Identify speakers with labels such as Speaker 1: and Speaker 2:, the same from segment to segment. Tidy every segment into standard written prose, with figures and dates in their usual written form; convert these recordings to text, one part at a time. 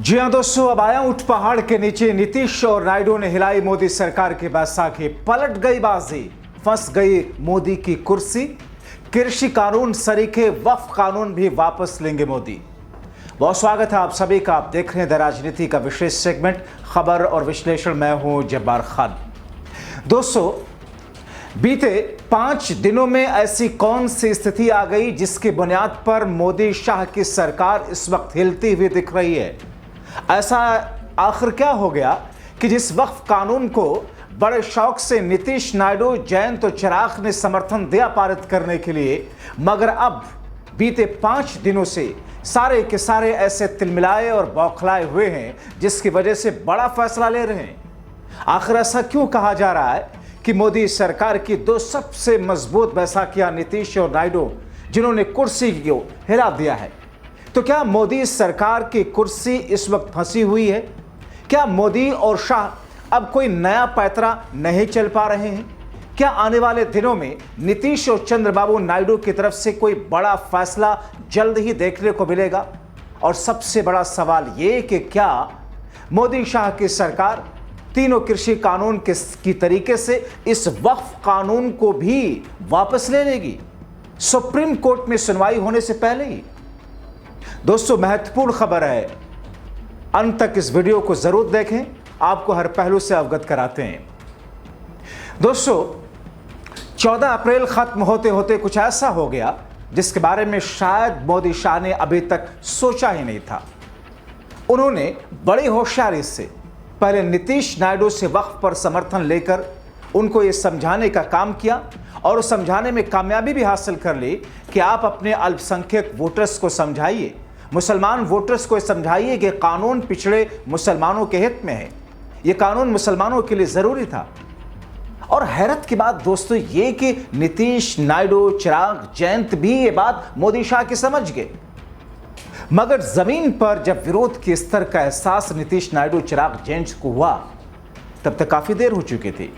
Speaker 1: जी हाँ दोस्तों, अब आया ऊंट पहाड़ के नीचे। नीतीश और नायडू ने हिलाई मोदी सरकार की बैसाखी। पलट गई बाजी, फंस गई मोदी की कुर्सी। कृषि कानून सरीखे वक्फ कानून भी वापस लेंगे मोदी। बहुत स्वागत है आप सभी का। आप देख रहे हैं द राजनीति का विशेष सेगमेंट खबर और विश्लेषण। मैं हूं जब्बार खान। दोस्तों, बीते 5 दिनों में ऐसी कौन सी स्थिति आ गई जिसकी बुनियाद पर मोदी शाह की सरकार इस वक्त हिलती हुई दिख रही है? ऐसा आखिर क्या हो गया कि जिस वक्फ कानून को बड़े शौक से नीतीश, नायडू, जयंत और चिराग ने समर्थन दिया पारित करने के लिए, मगर अब बीते 5 दिनों से सारे के सारे ऐसे तिलमिलाए और बौखलाए हुए हैं जिसकी वजह से बड़ा फैसला ले रहे हैं। आखिर ऐसा क्यों कहा जा रहा है कि मोदी सरकार की दो सबसे मजबूत बैसाखियां नीतीश और नायडू, जिन्होंने कुर्सी को हिला दिया है? तो क्या मोदी सरकार की कुर्सी इस वक्त फंसी हुई है? क्या मोदी और शाह अब कोई नया पैतरा नहीं चल पा रहे हैं? क्या आने वाले दिनों में नीतीश और चंद्रबाबू नायडू की तरफ से कोई बड़ा फैसला जल्द ही देखने को मिलेगा? और सबसे बड़ा सवाल ये कि क्या मोदी शाह की सरकार तीनों कृषि कानून की तरीके से इस वक्फ कानून को भी वापस ले लेगी, सुप्रीम कोर्ट में सुनवाई होने से पहले ही? दोस्तों, महत्वपूर्ण खबर है, अंत तक इस वीडियो को जरूर देखें, आपको हर पहलू से अवगत कराते हैं। दोस्तों, 14 अप्रैल खत्म होते होते कुछ ऐसा हो गया जिसके बारे में शायद मोदी शाह ने अभी तक सोचा ही नहीं था। उन्होंने बड़ी होशियारी से पहले नीतीश, नायडू से वक्फ पर समर्थन लेकर उनको ये समझाने का काम किया और उस समझाने में कामयाबी भी हासिल कर ली कि आप अपने अल्पसंख्यक वोटर्स को समझाइए, मुसलमान वोटर्स को समझाइए कि कानून पिछड़े मुसलमानों के हित में है, ये कानून मुसलमानों के लिए जरूरी था। और हैरत की बात दोस्तों ये कि नीतीश, नायडू, चिराग, जयंत भी ये बात मोदी शाह की समझ गए, मगर जमीन पर जब विरोध के स्तर का एहसास नीतीश, नायडू, चिराग, जयंत को हुआ तब तक काफी देर हो चुकी थी।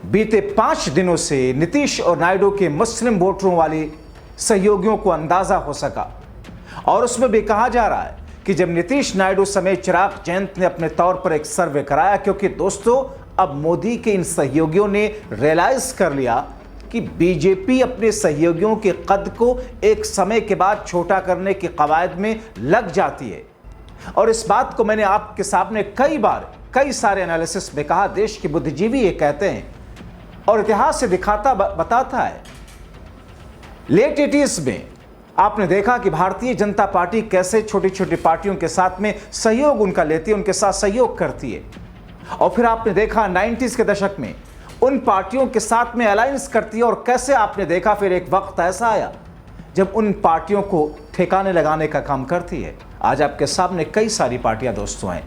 Speaker 1: बीते 5 दिनों से नीतीश और नायडू के मुस्लिम वोटरों वाली सहयोगियों को अंदाजा हो सका, और उसमें भी कहा जा रहा है कि जब नीतीश, नायडू समेत चिराग, जयंत ने अपने तौर पर एक सर्वे कराया, क्योंकि दोस्तों अब मोदी के इन सहयोगियों ने रियलाइज कर लिया कि बीजेपी अपने सहयोगियों के कद को एक समय के बाद छोटा करने की कवायद में लग जाती है। और इस बात को मैंने आपके सामने कई बार कई सारे एनालिसिस में कहा। देश के बुद्धिजीवी ये कहते हैं और इतिहास से दिखाता बताता है। लेट 80s में आपने देखा कि भारतीय जनता पार्टी कैसे छोटी छोटी पार्टियों के साथ में सहयोग उनका लेती है, उनके साथ सहयोग करती है। और फिर आपने देखा 90s के दशक में उन पार्टियों के साथ में अलायंस करती है, और कैसे आपने देखा फिर एक वक्त ऐसा आया जब उन पार्टियों को ठिकाने लगाने का काम करती है। आज आपके सामने कई सारी पार्टियां दोस्तों हैं।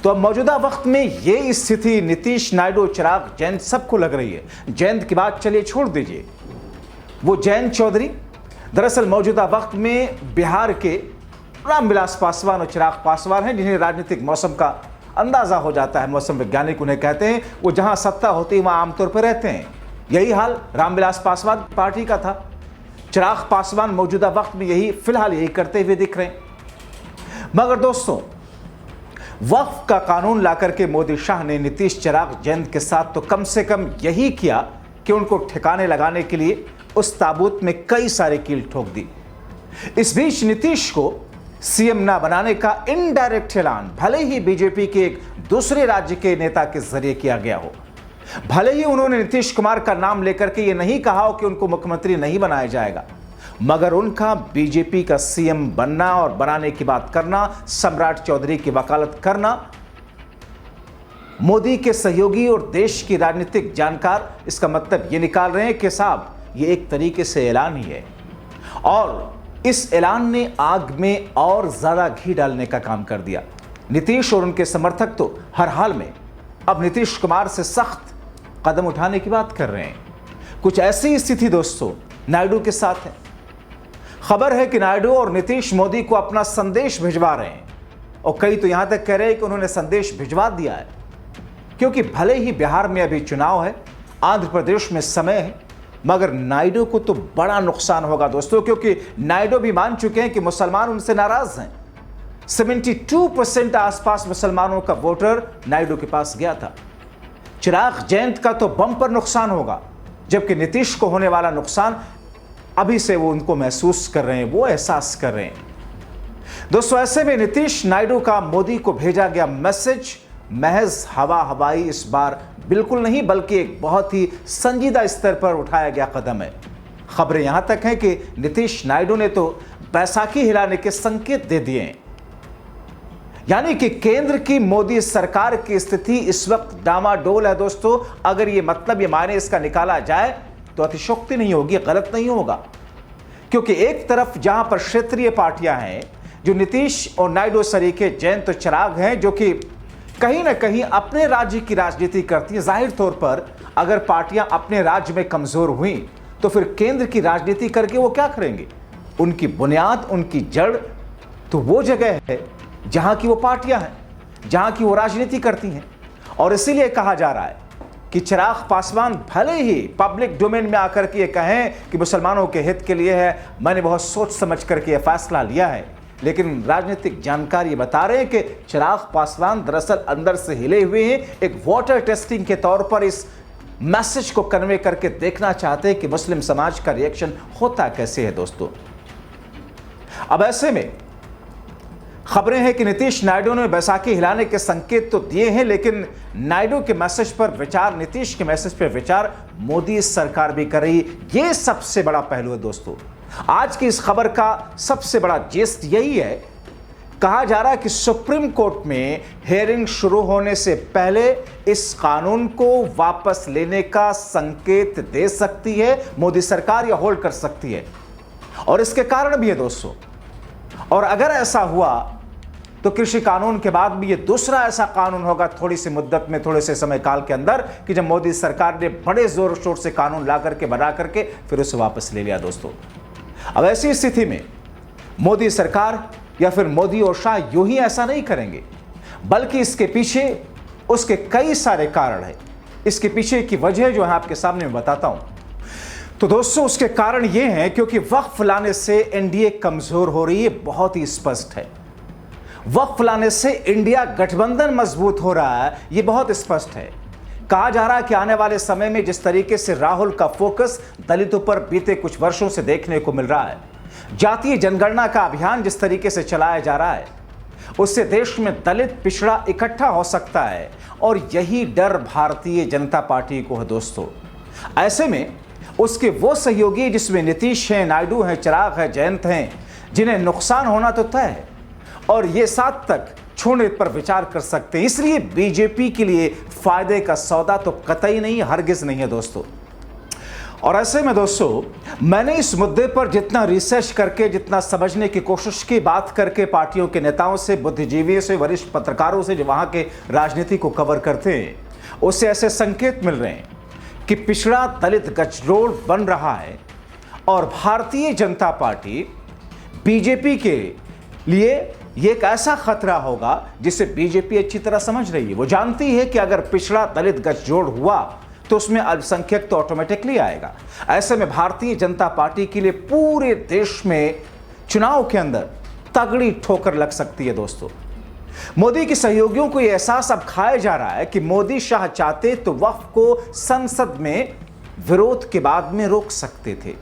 Speaker 1: तो अब मौजूदा वक्त में ये स्थिति नीतीश, नायडू, चिराग, जयंत सबको लग रही है। जयंत की बात चलिए छोड़ दीजिए, वो जयंत चौधरी दरअसल मौजूदा वक्त में बिहार के रामविलास पासवान और चिराग पासवान हैं, जिन्हें राजनीतिक मौसम का अंदाजा हो जाता है। मौसम वैज्ञानिक उन्हें कहते हैं। वो जहां सत्ता होती है वहां आमतौर पर रहते हैं। यही हाल रामविलास पासवान पार्टी का था। चिराग पासवान मौजूदा वक्त में फिलहाल यही करते हुए दिख रहे हैं। मगर दोस्तों, वक्फ का कानून लाकर के मोदी शाह ने नीतीश, चिराग, जयंत के साथ तो कम से कम यही किया कि उनको ठिकाने लगाने के लिए उस ताबूत में कई सारे कील ठोक दी। इस बीच नीतीश को सीएम ना बनाने का इनडायरेक्ट ऐलान भले ही बीजेपी के एक दूसरे राज्य के नेता के जरिए किया गया हो, भले ही उन्होंने नीतीश कुमार का नाम लेकर के ये नहीं कहा हो कि उनको मुख्यमंत्री नहीं बनाया जाएगा, मगर उनका बीजेपी का सीएम बनना और बनाने की बात करना, सम्राट चौधरी की वकालत करना, मोदी के सहयोगी और देश की राजनीतिक जानकार इसका मतलब ये निकाल रहे हैं कि साहब ये एक तरीके से ऐलान ही है। और इस ऐलान ने आग में और ज्यादा घी डालने का काम कर दिया। नीतीश और उनके समर्थक तो हर हाल में अब नीतीश कुमार से सख्त कदम उठाने की बात कर रहे हैं। कुछ ऐसी स्थिति दोस्तों नायडू के साथ है। खबर है कि नायडू और नीतीश मोदी को अपना संदेश भिजवा रहे हैं, और कई तो यहां तक कह रहे हैं कि उन्होंने संदेश भिजवा दिया है, क्योंकि भले ही बिहार में अभी चुनाव है, आंध्र प्रदेश में समय है, मगर नायडू को तो बड़ा नुकसान होगा दोस्तों, क्योंकि नायडू भी मान चुके हैं कि मुसलमान उनसे नाराज हैं। 72% आसपास मुसलमानों का वोटर नायडू के पास गया था। चिराग जयंत का तो बम्पर नुकसान होगा, जबकि नीतीश को होने वाला नुकसान अभी से वो उनको महसूस कर रहे हैं, वो एहसास कर रहे हैं। दोस्तों, ऐसे में नीतीश नायडू का मोदी को भेजा गया मैसेज महज हवाई इस बार बिल्कुल नहीं, बल्कि एक बहुत ही संजीदा स्तर पर उठाया गया कदम है। खबरें यहां तक हैं कि नीतीश नायडू ने तो बैसाखी हिलाने के संकेत दे दिए हैं। यानी कि केंद्र की मोदी सरकार की स्थिति इस वक्त डामाडोल है। दोस्तों, अगर ये मतलब, ये मायने इसका निकाला जाए तो अतिशयोक्ति नहीं होगी, गलत नहीं होगा। क्योंकि एक तरफ जहां पर क्षेत्रीय पार्टियां हैं जो नीतीश और नायडू सरीके जयंत और चिराग हैं, जो कि कहीं ना कहीं अपने राज्य की राजनीति करती है। जाहिर तौर पर अगर पार्टियां अपने राज्य में कमजोर हुई तो फिर केंद्र की राजनीति करके वो क्या करेंगे? उनकी बुनियाद, उनकी जड़ तो वो जगह है जहां की वो पार्टियां हैं, जहां की वो राजनीति करती हैं। और इसीलिए कहा जा रहा है कि चिराग पासवान भले ही पब्लिक डोमेन में आकर के ये कहें कि मुसलमानों के हित के लिए है, मैंने बहुत सोच समझ करके यह फैसला लिया है, लेकिन राजनीतिक जानकारी बता रहे हैं कि चिराग पासवान दरअसल अंदर से हिले हुए हैं। एक वाटर टेस्टिंग के तौर पर इस मैसेज को कन्वे करके देखना चाहते हैं कि मुस्लिम समाज का रिएक्शन होता कैसे है। दोस्तों, अब ऐसे में खबरें हैं कि नीतीश नायडू ने बैसाखी हिलाने के संकेत तो दिए हैं, लेकिन नायडू के मैसेज पर विचार, नीतीश के मैसेज पर विचार मोदी सरकार भी कर रही है। यह सबसे बड़ा पहलू है। दोस्तों, आज की इस खबर का सबसे बड़ा जेस्ट यही है। कहा जा रहा है कि सुप्रीम कोर्ट में हियरिंग शुरू होने से पहले इस कानून को वापस लेने का संकेत दे सकती है मोदी सरकार, या होल्ड कर सकती है। और इसके कारण भी है दोस्तों। और अगर ऐसा हुआ तो कृषि कानून के बाद भी ये दूसरा ऐसा कानून होगा थोड़ी सी मुद्दत में, थोड़े से समय काल के अंदर, कि जब मोदी सरकार ने बड़े जोर शोर से कानून ला करके बना करके फिर उसे वापस ले लिया। दोस्तों, अब ऐसी स्थिति में मोदी सरकार या फिर मोदी और शाह यूं ही ऐसा नहीं करेंगे, बल्कि इसके पीछे उसके कई सारे कारण हैं। इसके पीछे की वजह जो है आपके सामने मैं बताता हूं। तो दोस्तों, उसके कारण ये हैं क्योंकि वक्फ लाने से एनडीए कमजोर हो रही है, बहुत ही स्पष्ट है। वक्फ लाने से इंडिया गठबंधन मजबूत हो रहा है, यह बहुत स्पष्ट है। कहा जा रहा है कि आने वाले समय में जिस तरीके से राहुल का फोकस दलितों पर बीते कुछ वर्षों से देखने को मिल रहा है, जातीय जनगणना का अभियान जिस तरीके से चलाया जा रहा है, उससे देश में दलित पिछड़ा इकट्ठा हो सकता है। और यही डर भारतीय जनता पार्टी को है। दोस्तों, ऐसे में उसके वो सहयोगी जिसमें नीतीश हैं, नायडू हैं, चिराग हैं, जयंत हैं, जिन्हें नुकसान होना तो तय है और ये 7 तक छोड़ने पर विचार कर सकते हैं। इसलिए बीजेपी के लिए फायदे का सौदा तो कतई नहीं, हरगिज नहीं है। दोस्तों, और ऐसे में दोस्तों, मैंने इस मुद्दे पर जितना रिसर्च करके, जितना समझने की कोशिश की, बात करके पार्टियों के नेताओं से, बुद्धिजीवियों से, वरिष्ठ पत्रकारों से जो वहां के राजनीति को कवर करते हैं, उससे ऐसे संकेत मिल रहे हैं कि पिछड़ा दलित गठजोड़ बन रहा है और भारतीय जनता पार्टी बीजेपी के लिए ये एक ऐसा खतरा होगा जिसे बीजेपी अच्छी तरह समझ रही है। वो जानती है कि अगर पिछड़ा दलित गठजोड़ हुआ तो उसमें अल्पसंख्यक तो ऑटोमेटिकली आएगा। ऐसे में भारतीय जनता पार्टी के लिए पूरे देश में चुनाव के अंदर तगड़ी ठोकर लग सकती है। दोस्तों, मोदी के सहयोगियों को यह एहसास अब खाया जा रहा है कि मोदी शाह चाहते तो वक्फ को संसद में विरोध के बाद में रोक सकते थे,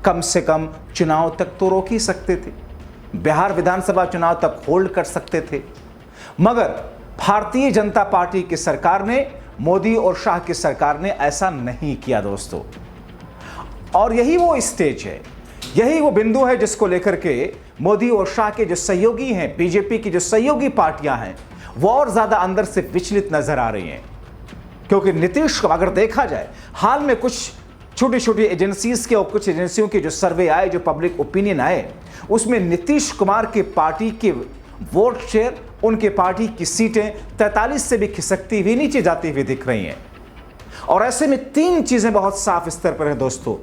Speaker 1: कम से कम चुनाव तक तो रोक ही सकते थे, बिहार विधानसभा चुनाव तक होल्ड कर सकते थे। मगर भारतीय जनता पार्टी की सरकार ने, मोदी और शाह की सरकार ने ऐसा नहीं किया। दोस्तों, और यही वो स्टेज है, यही वो बिंदु है जिसको लेकर के मोदी और शाह के जो सहयोगी हैं, बीजेपी की जो सहयोगी पार्टियां हैं, वो और ज्यादा अंदर से विचलित नजर आ रही हैं। क्योंकि नीतीश को अगर देखा जाए, हाल में कुछ छोटी छोटी एजेंसीज के और कुछ एजेंसियों के जो सर्वे आए, जो पब्लिक ओपिनियन आए, उसमें नीतीश कुमार की पार्टी के वोट शेयर, उनके पार्टी की सीटें 43 से भी खिसकती हुई नीचे जाती हुई दिख रही हैं। और ऐसे में 3 चीजें बहुत साफ स्तर पर हैं। दोस्तों,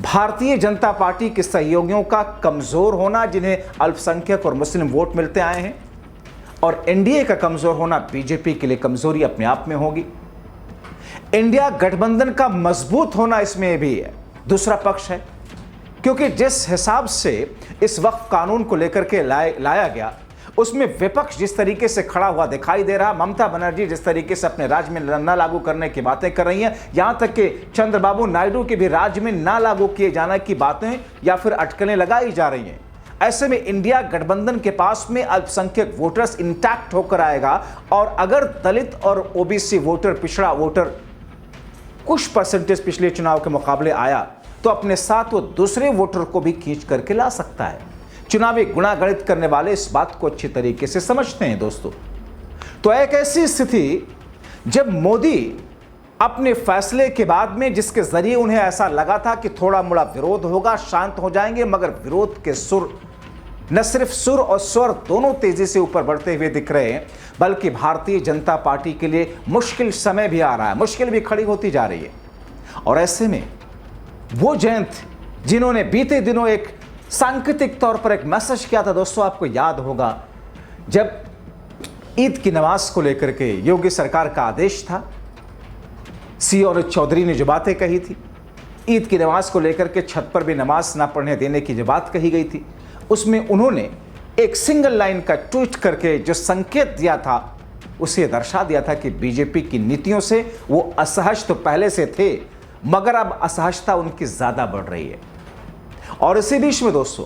Speaker 1: भारतीय जनता पार्टी के सहयोगियों का कमजोर होना, जिन्हें अल्पसंख्यक और मुस्लिम वोट मिलते आए हैं, और एनडीए का कमजोर होना बीजेपी के लिए कमजोरी अपने आप में होगी। इंडिया गठबंधन का मजबूत होना इसमें भी है, दूसरा पक्ष है। क्योंकि जिस हिसाब से इस वक्फ कानून को लेकर के लाया गया, उसमें विपक्ष जिस तरीके से खड़ा हुआ दिखाई दे रहा, ममता बनर्जी जिस तरीके से अपने राज्य में न लागू करने की बातें कर रही हैं, यहां तक कि चंद्रबाबू नायडू के भी राज्य में न लागू किए जाने की बातें या फिर अटकलें लगाई जा रही हैं। ऐसे में इंडिया गठबंधन के पास में अल्पसंख्यक वोटर्स इंटैक्ट होकर आएगा और अगर दलित और ओबीसी वोटर, पिछड़ा वोटर कुछ परसेंटेज पिछले चुनाव के मुकाबले आया तो अपने साथ वो दूसरे वोटर को भी खींच करके ला सकता है। चुनावी गुणागणित करने वाले इस बात को अच्छी तरीके से समझते हैं दोस्तों। तो एक ऐसी स्थिति जब मोदी अपने फैसले के बाद में, जिसके जरिए उन्हें ऐसा लगा था कि थोड़ा मोड़ा विरोध होगा, शांत हो जाएंगे, मगर विरोध के सुर, न सिर्फ सुर और स्वर दोनों तेजी से ऊपर बढ़ते हुए दिख रहे हैं, बल्कि भारतीय जनता पार्टी के लिए मुश्किल समय भी आ रहा है, मुश्किल भी खड़ी होती जा रही है। और ऐसे में वो जयंत जिन्होंने बीते दिनों एक सांकेतिक तौर पर एक मैसेज किया था दोस्तों, आपको याद होगा जब ईद की नमाज को लेकर के योगी सरकार का आदेश था, सी और चौधरी ने जो बातें कही थी, ईद की नमाज को लेकर के छत पर भी नमाज ना पढ़ने देने की जो बात कही गई थी, उसमें उन्होंने एक सिंगल लाइन का ट्वीट करके जो संकेत दिया था, उसे दर्शा दिया था कि बीजेपी की नीतियों से वो असहज तो पहले से थे, मगर अब असहजता उनकी ज्यादा बढ़ रही है। और इसी बीच में दोस्तों,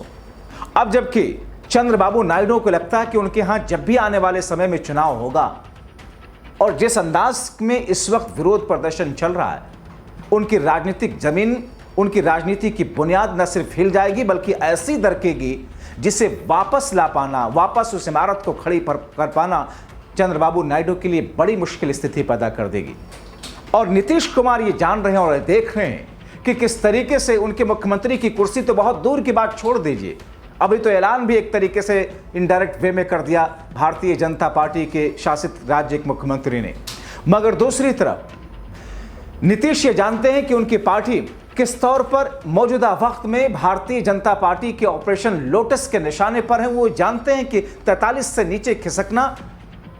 Speaker 1: अब जबकि चंद्रबाबू नायडू को लगता है कि उनके यहां जब भी आने वाले समय में चुनाव होगा और जिस अंदाज में इस वक्त विरोध प्रदर्शन चल रहा है, उनकी राजनीतिक जमीन, उनकी राजनीति की बुनियाद न सिर्फ हिल जाएगी बल्कि ऐसी दरकेगी जिसे वापस ला पाना, वापस उस इमारत को खड़ी कर पाना चंद्रबाबू नायडू के लिए बड़ी मुश्किल स्थिति पैदा कर देगी। और नीतीश कुमार ये जान रहे हैं और देख रहे हैं कि किस तरीके से उनके मुख्यमंत्री की कुर्सी तो बहुत दूर की बात छोड़ दीजिए, अभी तो ऐलान भी एक तरीके से इनडायरेक्ट वे में कर दिया भारतीय जनता पार्टी के शासित राज्य के मुख्यमंत्री ने। मगर दूसरी तरफ नीतीश ये जानते हैं कि उनकी पार्टी किस तौर पर मौजूदा वक्त में भारतीय जनता पार्टी के ऑपरेशन लोटस के निशाने पर है। वो जानते हैं कि 43 से नीचे खिसकना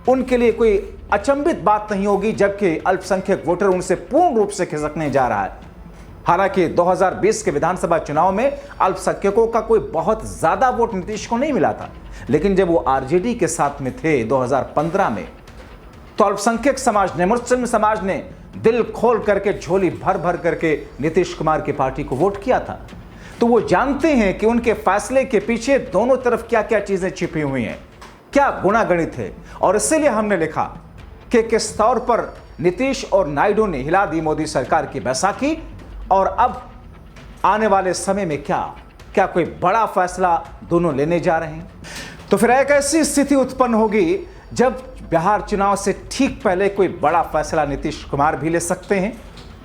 Speaker 1: उनके लिए कोई अचंभित बात नहीं होगी, जबकि अल्पसंख्यक वोटर उनसे पूर्ण रूप से खिसकने जा रहा है। हालांकि 2020 के विधानसभा चुनाव में अल्पसंख्यकों का कोई बहुत ज्यादा वोट नीतीश को नहीं मिला था, लेकिन जब वो आरजेडी के साथ में थे 2015 में, तो अल्पसंख्यक समाज ने, मुस्लिम समाज ने दिल खोल करके, झोली भर भर करके नीतीश कुमार की पार्टी को वोट किया था। तो वो जानते हैं कि उनके फैसले के पीछे दोनों तरफ क्या क्या चीजें छिपी हुई हैं, क्या गुणागणित है। और इसीलिए हमने लिखा कि किस तौर पर नीतीश और नायडू ने हिला दी मोदी सरकार की बैसाखी, और अब आने वाले समय में क्या कोई बड़ा फैसला दोनों लेने जा रहे हैं। तो फिर एक ऐसी स्थिति उत्पन्न होगी जब बिहार चुनाव से ठीक पहले कोई बड़ा फैसला नीतीश कुमार भी ले सकते हैं।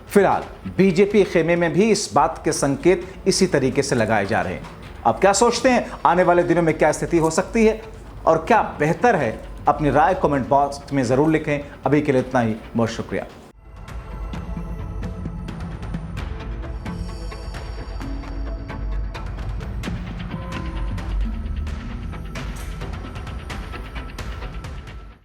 Speaker 1: फिलहाल बीजेपी खेमे में भी इस बात के संकेत इसी तरीके से लगाए जा रहे हैं। अब क्या सोचते हैं, आने वाले दिनों में क्या स्थिति हो सकती है और क्या बेहतर है, अपनी राय कमेंट बॉक्स में जरूर लिखें। अभी के लिए इतना ही, बहुत शुक्रिया।